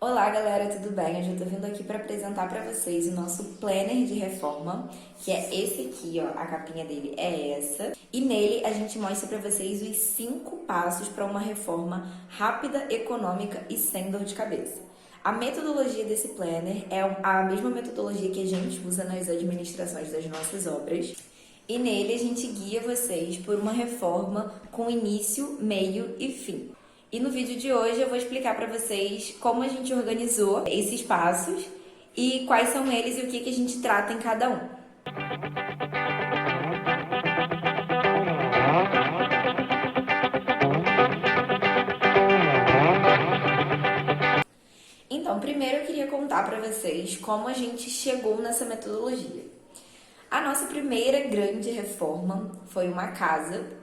Olá galera, tudo bem? Hoje eu tô vindo aqui para apresentar para vocês o nosso planner de reforma, que é esse aqui, ó, a capinha dele é essa. E nele a gente mostra para vocês os 5 passos para uma reforma rápida, econômica e sem dor de cabeça. A metodologia desse planner é a mesma metodologia que a gente usa nas administrações das nossas obras. E nele a gente guia vocês por uma reforma com início, meio e fim. E no vídeo de hoje eu vou explicar para vocês como a gente organizou esses passos e quais são eles e o que a gente trata em cada um. Então, primeiro eu queria contar para vocês como a gente chegou nessa metodologia. A nossa primeira grande reforma foi uma casa,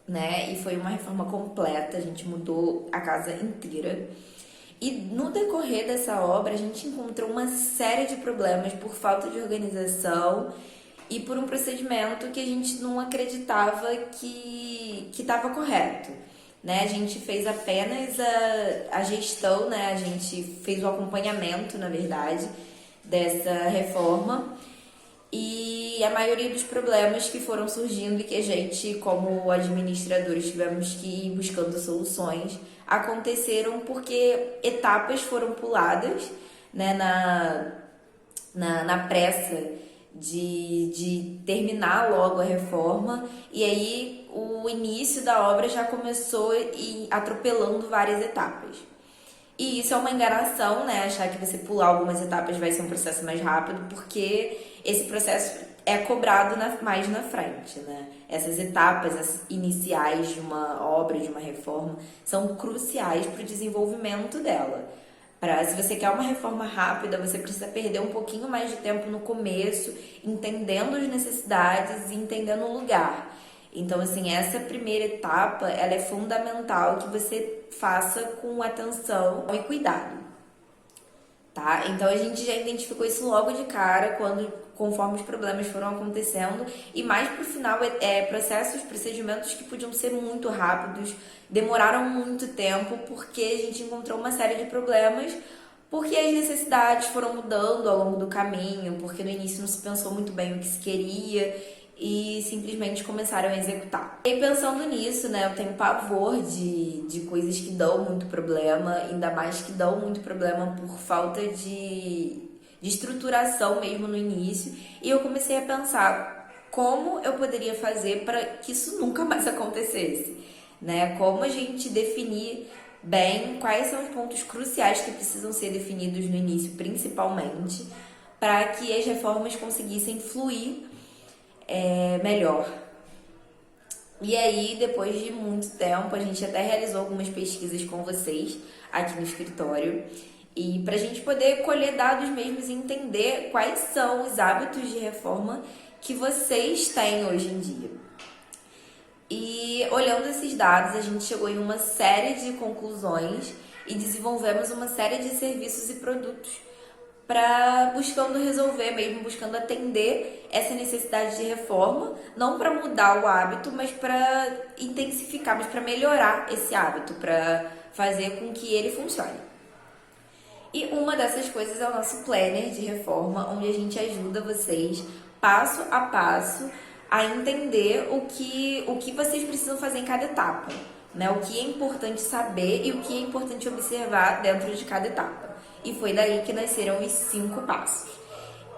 né? E foi uma reforma completa, a gente mudou a casa inteira. E no decorrer dessa obra, a gente encontrou uma série de problemas por falta de organização e por um procedimento que a gente não acreditava que estava correto. Né? A gente fez apenas a gestão, né? A gente fez o acompanhamento, na verdade, dessa reforma. E a maioria dos problemas que foram surgindo e que a gente, como administradores, tivemos que ir buscando soluções, aconteceram porque etapas foram puladas, né, na pressa de terminar logo a reforma, e aí o início da obra já começou atropelando várias etapas. E isso é uma enganação, né? Achar que você pular algumas etapas vai ser um processo mais rápido, porque esse processo é cobrado mais na frente, né? Essas etapas iniciais de uma obra, de uma reforma, são cruciais para o desenvolvimento dela. Se você quer uma reforma rápida, você precisa perder um pouquinho mais de tempo no começo, entendendo as necessidades e entendendo o lugar. Então, assim, essa primeira etapa, ela é fundamental que você faça com atenção e cuidado, tá? Então, a gente já identificou isso logo de cara, conforme os problemas foram acontecendo, e mais pro final, procedimentos que podiam ser muito rápidos, demoraram muito tempo, porque a gente encontrou uma série de problemas, porque as necessidades foram mudando ao longo do caminho, porque no início não se pensou muito bem o que se queria, e simplesmente começaram a executar. E pensando nisso, né, eu tenho pavor de coisas que dão muito problema, ainda mais que dão muito problema por falta de estruturação mesmo no início, e eu comecei a pensar como eu poderia fazer para que isso nunca mais acontecesse, né? Como a gente definir bem quais são os pontos cruciais que precisam ser definidos no início, principalmente, para que as reformas conseguissem fluir melhor. E aí, depois de muito tempo, a gente até realizou algumas pesquisas com vocês aqui no escritório, e para a gente poder colher dados mesmos e entender quais são os hábitos de reforma que vocês têm hoje em dia. E olhando esses dados, a gente chegou em uma série de conclusões e desenvolvemos uma série de serviços e produtos buscando resolver mesmo, buscando atender essa necessidade de reforma, não para mudar o hábito, mas para intensificar, mas para melhorar esse hábito, para fazer com que ele funcione. E uma dessas coisas é o nosso planner de reforma, onde a gente ajuda vocês passo a passo a entender o que vocês precisam fazer em cada etapa, né? O que é importante saber e o que é importante observar dentro de cada etapa. E foi daí que nasceram os 5 passos.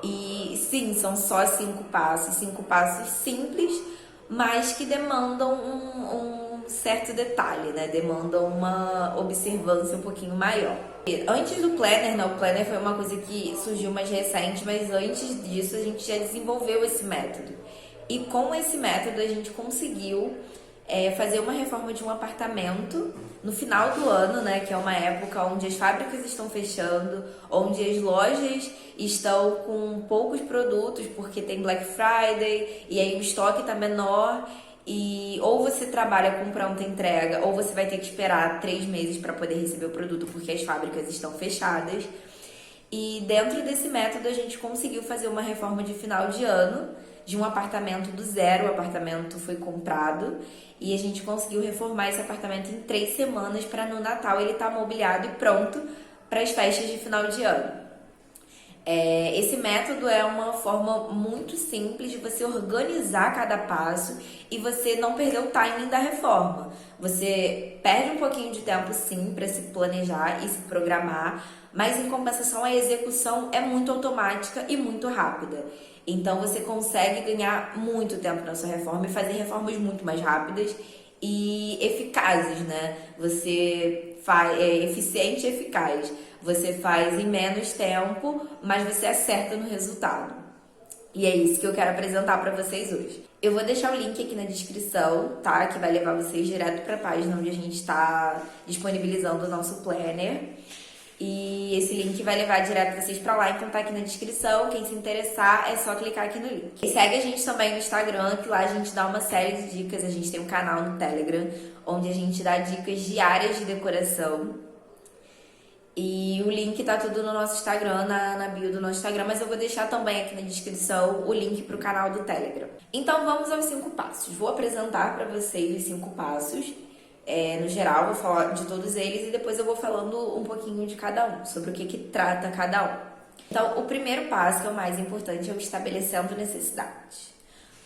E sim, são só 5 passos simples, mas que demandam um certo detalhe, né? Demandam uma observância um pouquinho maior. Antes do planner, o planner foi uma coisa que surgiu mais recente, mas antes disso a gente já desenvolveu esse método. E com esse método a gente conseguiu fazer uma reforma de um apartamento no final do ano, né, que é uma época onde as fábricas estão fechando, onde as lojas estão com poucos produtos porque tem Black Friday e aí o estoque está menor, e ou você trabalha com pronta entrega ou você vai ter que esperar 3 meses para poder receber o produto porque as fábricas estão fechadas. E dentro desse método a gente conseguiu fazer uma reforma de final de ano de um apartamento do zero. O apartamento foi comprado e a gente conseguiu reformar esse apartamento em 3 semanas para no Natal ele estar mobiliado e pronto para as festas de final de ano. Esse método é uma forma muito simples de você organizar cada passo e você não perder o timing da reforma. Você perde um pouquinho de tempo, sim, para se planejar e se programar, mas em compensação a execução é muito automática e muito rápida. Então você consegue ganhar muito tempo na sua reforma e fazer reformas muito mais rápidas e eficazes, né? Você faz, é eficiente e eficaz. Você faz em menos tempo, mas você acerta no resultado. E é isso que eu quero apresentar para vocês hoje. Eu vou deixar o link aqui na descrição, tá? Que vai levar vocês direto para a página onde a gente está disponibilizando o nosso planner. E esse link vai levar direto vocês para lá, então tá aqui na descrição. Quem se interessar é só clicar aqui no link. E segue a gente também no Instagram, que lá a gente dá uma série de dicas. A gente tem um canal no Telegram, onde a gente dá dicas diárias de decoração. E o link tá tudo no nosso Instagram, na bio do nosso Instagram, mas eu vou deixar também aqui na descrição o link pro canal do Telegram. Então vamos aos 5 passos. Vou apresentar para vocês os 5 passos. No geral, vou falar de todos eles e depois eu vou falando um pouquinho de cada um, sobre o que trata cada um. Então, o primeiro passo, que é o mais importante, é o estabelecendo necessidades.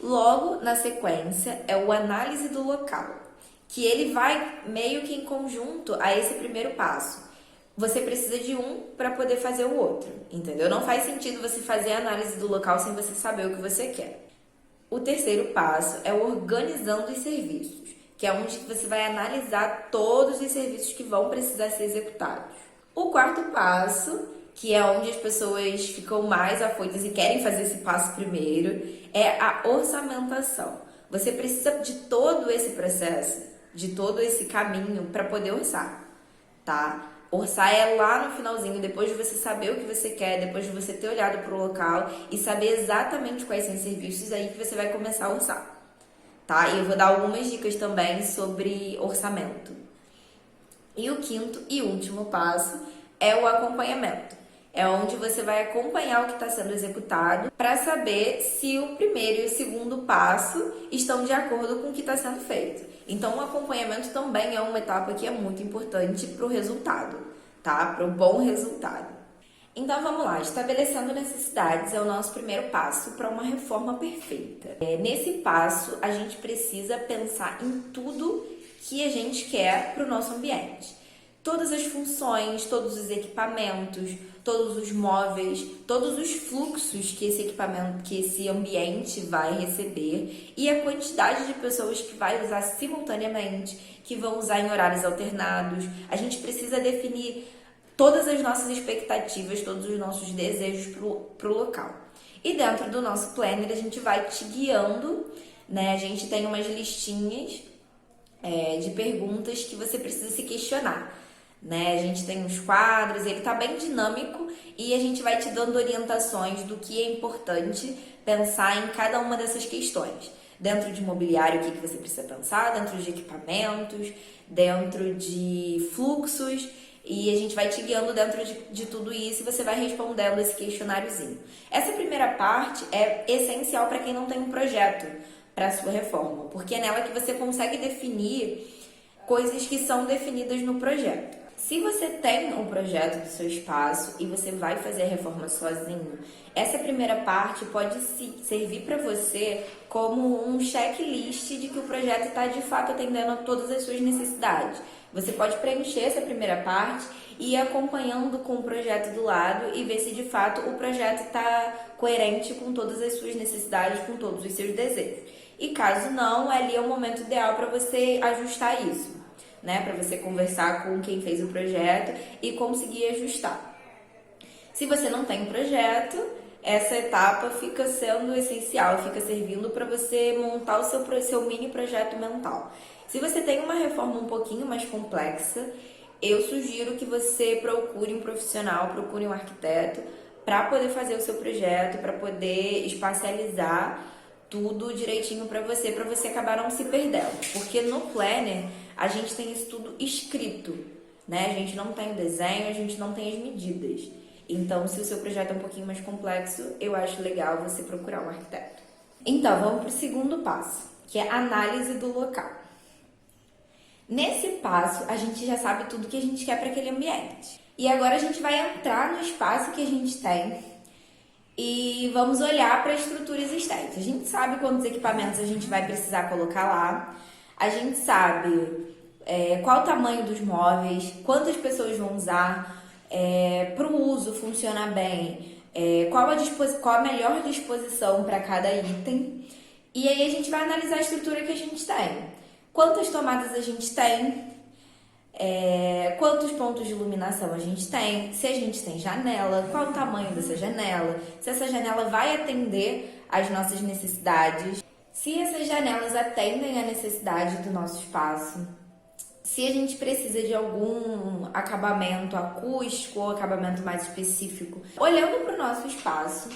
Logo, na sequência, é o análise do local, que ele vai meio que em conjunto a esse primeiro passo. Você precisa de um para poder fazer o outro, entendeu? Não faz sentido você fazer a análise do local sem você saber o que você quer. O terceiro passo é o organizando os serviços, que é onde você vai analisar todos os serviços que vão precisar ser executados. O quarto passo, que é onde as pessoas ficam mais afoitas e querem fazer esse passo primeiro, é a orçamentação. Você precisa de todo esse processo, de todo esse caminho para poder orçar, tá? Orçar é lá no finalzinho, depois de você saber o que você quer, depois de você ter olhado para o local e saber exatamente quais são os serviços, aí que você vai começar a orçar, tá? E eu vou dar algumas dicas também sobre orçamento. E o quinto e último passo é o acompanhamento. É onde você vai acompanhar o que está sendo executado para saber se o primeiro e o segundo passo estão de acordo com o que está sendo feito. Então, o acompanhamento também é uma etapa que é muito importante para o resultado, tá? Para o bom resultado. Então, vamos lá. Estabelecendo necessidades é o nosso primeiro passo para uma reforma perfeita. Nesse passo, a gente precisa pensar em tudo que a gente quer para o nosso ambiente. Todas as funções, todos os equipamentos, todos os móveis, todos os fluxos que esse equipamento, que esse ambiente vai receber e a quantidade de pessoas que vai usar simultaneamente, que vão usar em horários alternados. A gente precisa definir todas as nossas expectativas, todos os nossos desejos para o local. E dentro do nosso planner a gente vai te guiando, né? A gente tem umas listinhas de perguntas que você precisa se questionar. Né? A gente tem uns quadros, ele tá bem dinâmico e a gente vai te dando orientações do que é importante pensar em cada uma dessas questões. Dentro de mobiliário, o que você precisa pensar, dentro de equipamentos, dentro de fluxos, e a gente vai te guiando dentro de tudo isso e você vai respondendo esse questionáriozinho. Essa primeira parte é essencial para quem não tem um projeto para a sua reforma, porque é nela que você consegue definir coisas que são definidas no projeto. Se você tem um projeto do seu espaço e você vai fazer a reforma sozinho, essa primeira parte pode servir para você como um checklist de que o projeto está de fato atendendo a todas as suas necessidades. Você pode preencher essa primeira parte e ir acompanhando com o projeto do lado e ver se de fato o projeto está coerente com todas as suas necessidades, com todos os seus desejos. E caso não, ali é o momento ideal para você ajustar isso, né? Para você conversar com quem fez o projeto e conseguir ajustar. Se você não tem um projeto, essa etapa fica sendo essencial, fica servindo para você montar o seu mini projeto mental. Se você tem uma reforma um pouquinho mais complexa, eu sugiro que você procure um profissional, procure um arquiteto para poder fazer o seu projeto, para poder espacializar tudo direitinho para você acabar não se perdendo. Porque no planner a gente tem isso tudo escrito, né? A gente não tem o desenho, a gente não tem as medidas. Então, se o seu projeto é um pouquinho mais complexo, eu acho legal você procurar um arquiteto. Então, vamos para o segundo passo, que é a análise do local. Nesse passo, a gente já sabe tudo que a gente quer para aquele ambiente. E agora a gente vai entrar no espaço que a gente tem e vamos olhar para a estrutura existente. A gente sabe quantos equipamentos a gente vai precisar colocar lá, a gente sabe qual o tamanho dos móveis, quantas pessoas vão usar, para o uso funcionar bem, qual a melhor disposição para cada item. E aí a gente vai analisar a estrutura que a gente tem. Quantas tomadas a gente tem, quantos pontos de iluminação a gente tem, se a gente tem janela, qual o tamanho dessa janela, se essa janela vai atender às nossas necessidades, se essas janelas atendem à necessidade do nosso espaço, se a gente precisa de algum acabamento acústico ou acabamento mais específico. Olhando para o nosso espaço,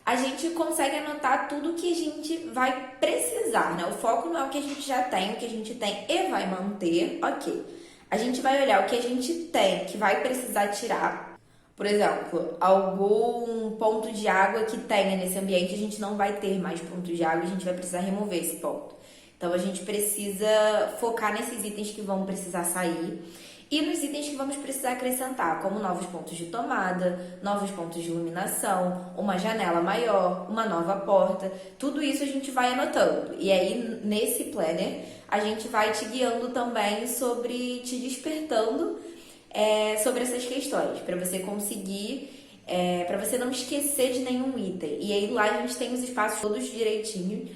a gente consegue anotar tudo que a gente vai precisar, né? O foco não é o que a gente já tem, o que a gente tem e vai manter, ok. A gente vai olhar o que a gente tem, que vai precisar tirar. Por exemplo, algum ponto de água que tenha nesse ambiente, a gente não vai ter mais ponto de água, a gente vai precisar remover esse ponto. Então, a gente precisa focar nesses itens que vão precisar sair e nos itens que vamos precisar acrescentar, como novos pontos de tomada, novos pontos de iluminação, uma janela maior, uma nova porta. Tudo isso a gente vai anotando. E aí, nesse planner, a gente vai te guiando também te despertando sobre essas questões, para você conseguir, para você não esquecer de nenhum item. E aí, lá a gente tem os espaços todos direitinho,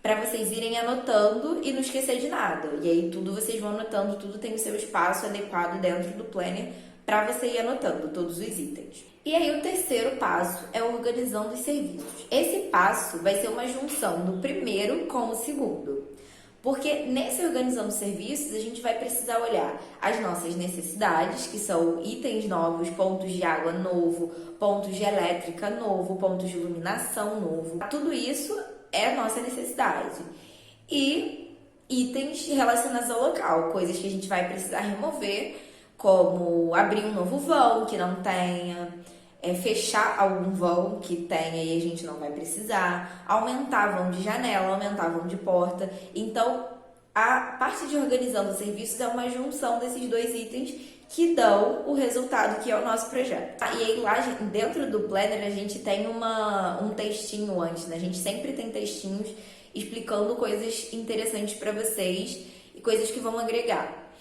para vocês irem anotando e não esquecer de nada. E aí tudo vocês vão anotando, tudo tem o seu espaço adequado dentro do planner para você ir anotando todos os itens. E aí o terceiro passo é organizando os serviços. Esse passo vai ser uma junção do primeiro com o segundo. Porque nesse organizando serviços, a gente vai precisar olhar as nossas necessidades, que são itens novos, pontos de água novo, pontos de elétrica novo, pontos de iluminação novo. Tudo isso é a nossa necessidade. E itens relacionados ao local, coisas que a gente vai precisar remover, como abrir um novo vão que não tenha, fechar algum vão que tenha e a gente não vai precisar, aumentar vão de janela, aumentar vão de porta. Então, a parte de organizando serviços é uma junção desses dois itens que dão o resultado que é o nosso projeto. E aí lá dentro do planner a gente tem um textinho antes, né? A gente sempre tem textinhos explicando coisas interessantes para vocês e coisas que vão agregar.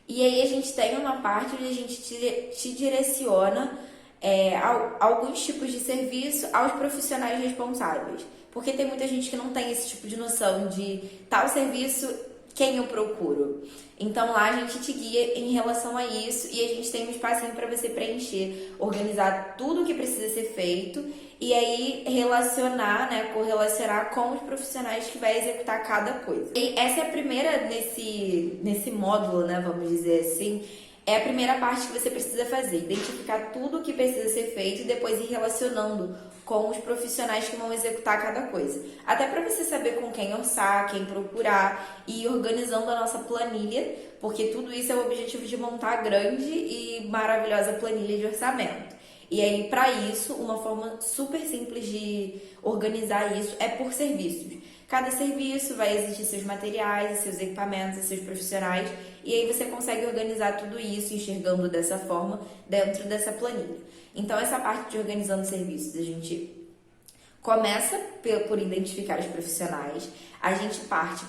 E aí a gente tem uma parte onde a gente te direciona alguns tipos de serviço aos profissionais responsáveis. Porque tem muita gente que não tem esse tipo de noção de tal serviço, quem eu procuro. Então lá a gente te guia em relação a isso e a gente tem um espacinho para você preencher, organizar tudo o que precisa ser feito e aí relacionar, né, correlacionar com os profissionais que vai executar cada coisa. E essa é a primeira nesse módulo, né, vamos dizer assim, é a primeira parte que você precisa fazer, identificar tudo o que precisa ser feito e depois ir relacionando com os profissionais que vão executar cada coisa. Até para você saber com quem orçar, quem procurar e ir organizando a nossa planilha, porque tudo isso é o objetivo de montar a grande e maravilhosa planilha de orçamento. E aí, para isso, uma forma super simples de organizar isso é por serviços. Cada serviço vai existir seus materiais, seus equipamentos, seus profissionais, e aí você consegue organizar tudo isso enxergando dessa forma dentro dessa planilha. Então, essa parte de organizando serviços, a gente começa por identificar os profissionais, a gente parte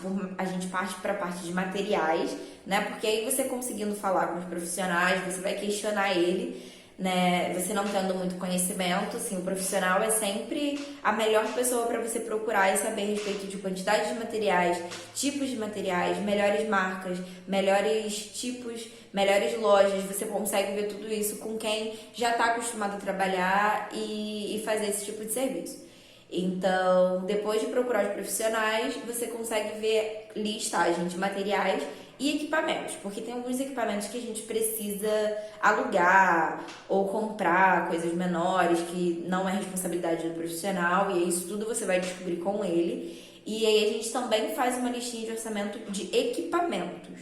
para a parte de materiais, né? Porque aí você conseguindo falar com os profissionais, você vai questionar ele, né? Você não tendo muito conhecimento, assim, o profissional é sempre a melhor pessoa para você procurar e saber a respeito de quantidade de materiais, tipos de materiais, melhores marcas, melhores tipos, melhores lojas. Você consegue ver tudo isso com quem já está acostumado a trabalhar e fazer esse tipo de serviço. Então, depois de procurar os profissionais, você consegue ver listagem de materiais e equipamentos, porque tem alguns equipamentos que a gente precisa alugar ou comprar, coisas menores que não é responsabilidade do profissional, e isso tudo você vai descobrir com ele. E aí a gente também faz uma listinha de orçamento de equipamentos,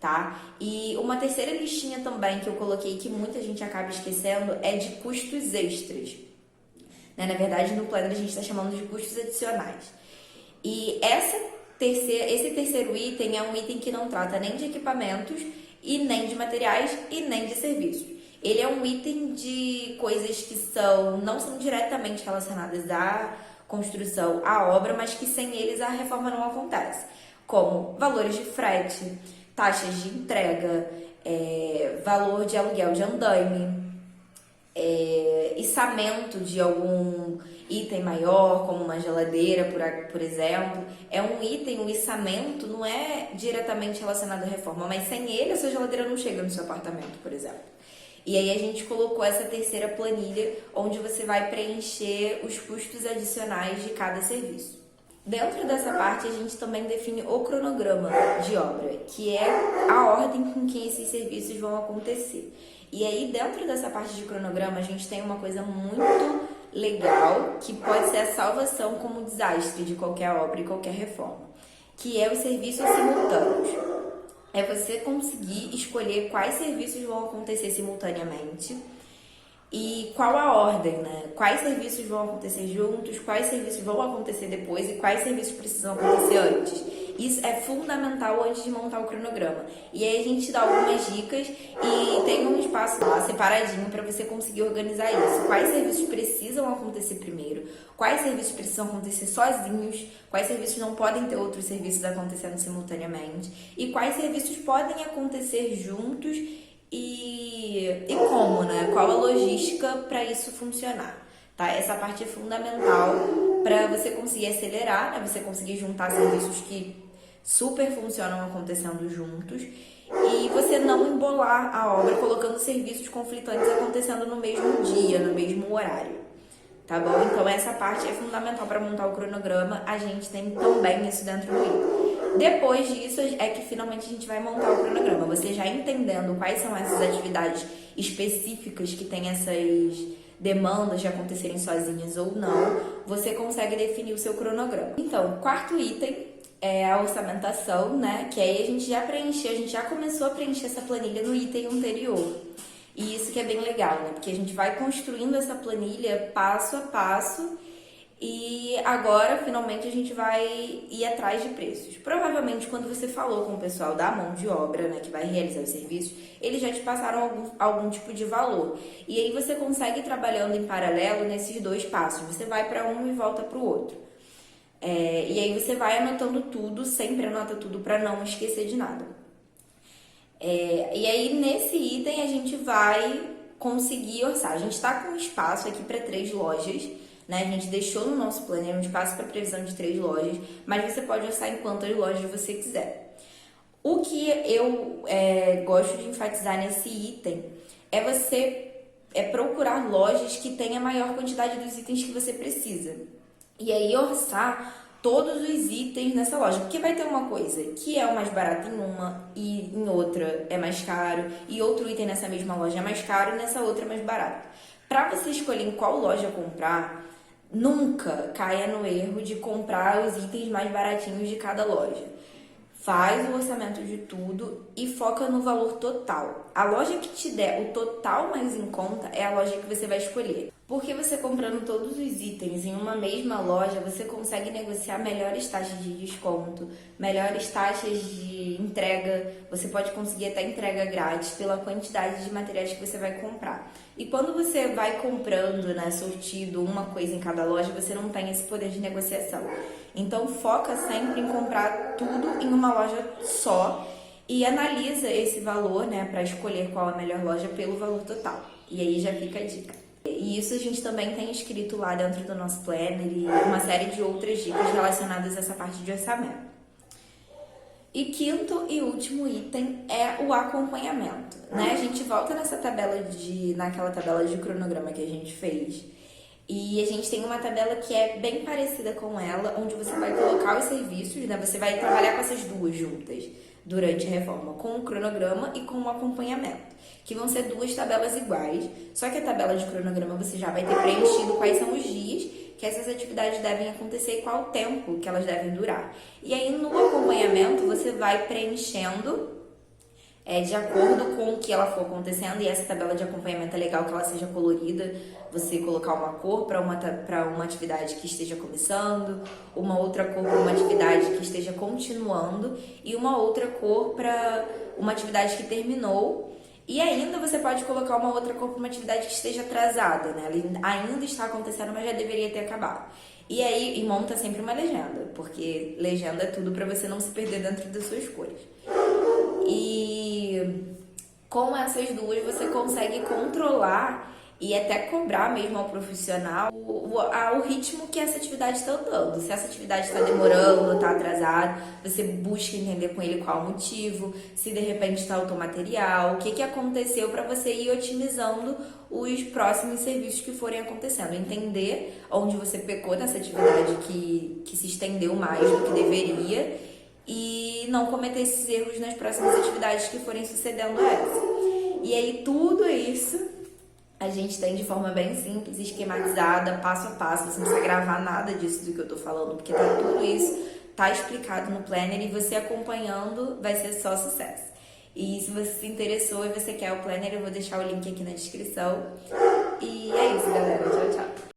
tá? E uma terceira listinha também que eu coloquei que muita gente acaba esquecendo é de custos extras. Na verdade, no planner a gente está chamando de custos adicionais. E esse terceiro item é um item que não trata nem de equipamentos, e nem de materiais, e nem de serviços. Ele é um item de coisas que não são diretamente relacionadas à construção, à obra, mas que sem eles a reforma não acontece, como valores de frete, taxas de entrega, valor de aluguel de andaime, içamento de algum item maior, como uma geladeira, por exemplo. É um item, o içamento não é diretamente relacionado à reforma, mas sem ele a sua geladeira não chega no seu apartamento, por exemplo. E aí a gente colocou essa terceira planilha, onde você vai preencher os custos adicionais de cada serviço. Dentro dessa parte, a gente também define o cronograma de obra, que é a ordem com que esses serviços vão acontecer. E aí, dentro dessa parte de cronograma, a gente tem uma coisa muito legal, que pode ser a salvação como desastre de qualquer obra e qualquer reforma, que é os serviços simultâneos. É você conseguir escolher quais serviços vão acontecer simultaneamente e qual a ordem, né? Quais serviços vão acontecer juntos, quais serviços vão acontecer depois e quais serviços precisam acontecer antes. Isso é fundamental antes de montar o cronograma. E aí a gente dá algumas dicas e tem um espaço lá separadinho para você conseguir organizar isso. Quais serviços precisam acontecer primeiro, quais serviços precisam acontecer sozinhos, quais serviços não podem ter outros serviços acontecendo simultaneamente e quais serviços podem acontecer juntos e como, né? Qual a logística para isso funcionar, tá? Essa parte é fundamental para você conseguir acelerar, né? Você conseguir juntar serviços que super funcionam acontecendo juntos e você não embolar a obra colocando serviços conflitantes acontecendo no mesmo dia, no mesmo horário, tá bom? Então essa parte é fundamental para montar o cronograma, a gente tem também isso dentro do item. Depois disso é que finalmente a gente vai montar o cronograma. Você já entendendo quais são essas atividades específicas que têm essas demandas de acontecerem sozinhas ou não, você consegue definir o seu cronograma. Então, o quarto item é a orçamentação, né? Que aí a gente já começou a preencher essa planilha no item anterior. E isso que é bem legal, né? Porque a gente vai construindo essa planilha passo a passo e agora, finalmente, a gente vai ir atrás de preços. Provavelmente, quando você falou com o pessoal da mão de obra, né, que vai realizar os serviços, eles já te passaram algum tipo de valor. E aí você consegue ir trabalhando em paralelo nesses dois passos. Você vai para um e volta para o outro. E aí você vai anotando tudo, sempre anota tudo para não esquecer de nada. E aí, nesse item, a gente vai conseguir orçar. A gente está com espaço aqui para 3 lojas, né? A gente deixou no nosso planner um espaço para previsão de 3 lojas, mas você pode orçar em quantas lojas você quiser. O que eu gosto de enfatizar nesse item é você procurar lojas que tenham a maior quantidade dos itens que você precisa. E aí orçar todos os itens nessa loja, porque vai ter uma coisa que é o mais barato em uma e em outra é mais caro, e outro item nessa mesma loja é mais caro e nessa outra é mais barato. Para você escolher em qual loja comprar, nunca caia no erro de comprar os itens mais baratinhos de cada loja. Faz o orçamento de tudo e foca no valor total. A loja que te der o total mais em conta é a loja que você vai escolher. Porque você comprando todos os itens em uma mesma loja, você consegue negociar melhores taxas de desconto, melhores taxas de entrega, você pode conseguir até entrega grátis pela quantidade de materiais que você vai comprar. E quando você vai comprando, né, sortido, uma coisa em cada loja, você não tem esse poder de negociação. Então foca sempre em comprar tudo em uma loja só e analisa esse valor, né, para escolher qual é a melhor loja pelo valor total. E aí já fica a dica. E isso a gente também tem escrito lá dentro do nosso planner e uma série de outras dicas relacionadas a essa parte de orçamento. E quinto e último item é o acompanhamento, né? A gente volta naquela tabela de cronograma que a gente fez e a gente tem uma tabela que é bem parecida com ela, onde você vai colocar os serviços, né? Você vai trabalhar com essas duas juntas durante a reforma, com o cronograma e com o acompanhamento, que vão ser 2 tabelas iguais, só que a tabela de cronograma você já vai ter preenchido quais são os dias que essas atividades devem acontecer e qual o tempo que elas devem durar. E aí no acompanhamento você vai preenchendo de acordo com o que ela for acontecendo, e essa tabela de acompanhamento é legal que ela seja colorida, você colocar uma cor para uma atividade que esteja começando, uma outra cor para uma atividade que esteja continuando e uma outra cor para uma atividade que terminou. E ainda você pode colocar uma outra cor para uma atividade que esteja atrasada, né? Ela ainda está acontecendo, mas já deveria ter acabado. E aí, e monta sempre uma legenda, porque legenda é tudo para você não se perder dentro das suas cores. E com essas duas você consegue controlar e até cobrar mesmo ao profissional o ritmo que essa atividade está andando. Se essa atividade está demorando, está atrasada, você busca entender com ele qual o motivo, se de repente está material, o que, que aconteceu para você ir otimizando os próximos serviços que forem acontecendo. Entender onde você pecou nessa atividade que se estendeu mais do que deveria e não cometer esses erros nas próximas atividades que forem sucedendo a essa. E aí tudo isso a gente tem de forma bem simples, esquematizada, passo a passo. Você não precisa gravar nada disso do que eu tô falando, porque tá tudo isso, tá explicado no planner e você acompanhando vai ser só sucesso. E se você se interessou e você quer o planner, eu vou deixar o link aqui na descrição. E